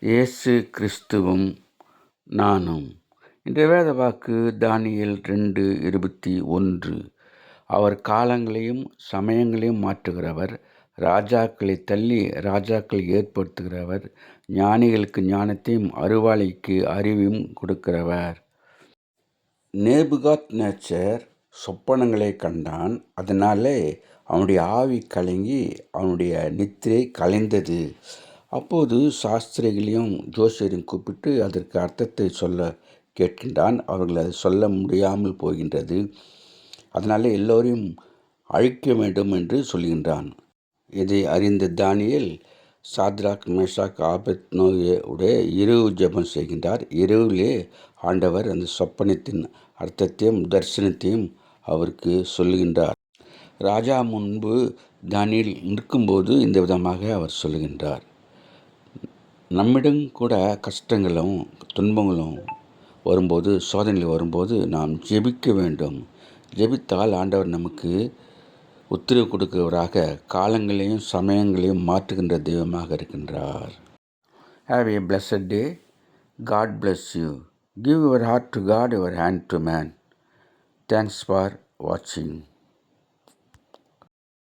இயேசு கிறிஸ்துவும் நானும். இன்றைய வேத வாக்கு தானியேல் 2:21. அவர் காலங்களையும் சமயங்களையும் மாற்றுகிறவர், ராஜாக்களை தள்ளி ராஜாக்களை ஏற்படுத்துகிறவர், ஞானிகளுக்கு ஞானத்தையும் அறிவாளிக்கு அறிவையும் கொடுக்கிறவர். நேபுகாத்நேச்சர் சொப்பனங்களை கண்டான். அதனாலே அவனுடைய ஆவி கலங்கி அவனுடைய நித்திரை கலைந்தது. அப்போது சாஸ்திரிகளையும் ஜோசியரையும் கூப்பிட்டு அதற்கு அர்த்தத்தை சொல்ல கேட்கின்றான். அவர்கள் அதை சொல்ல முடியாமல் போகின்றது. அதனாலே எல்லோரையும் அழிக்க வேண்டும் என்று சொல்கின்றான். இதை அறிந்த தானியேல் சாத்ராக், மேஷாக், ஆபேத்நேகோவுடைய இரவு ஜெபம் செய்கின்றார். இரவிலே ஆண்டவர் அந்த சொப்பனத்தின் அர்த்தத்தையும் தரிசனத்தையும் அவருக்கு சொல்லுகின்றார். ராஜா முன்பு தானியேல் நிற்கும்போது இந்த விதமாக அவர் சொல்லுகின்றார். நம்மிடம் கூட கஷ்டங்களும் துன்பங்களும் வரும்போது, சோதனைகள் வரும்போது நாம் ஜெபிக்க வேண்டும். ஜெபித்தால் ஆண்டவர் நமக்கு உத்தரவு கொடுக்கிறவராக, காலங்களையும் சமயங்களையும் மாற்றுகின்ற தெய்வமாக இருக்கின்றார். Have a blessed day. God bless you. Give your heart to God, your hand to man. Thanks for watching.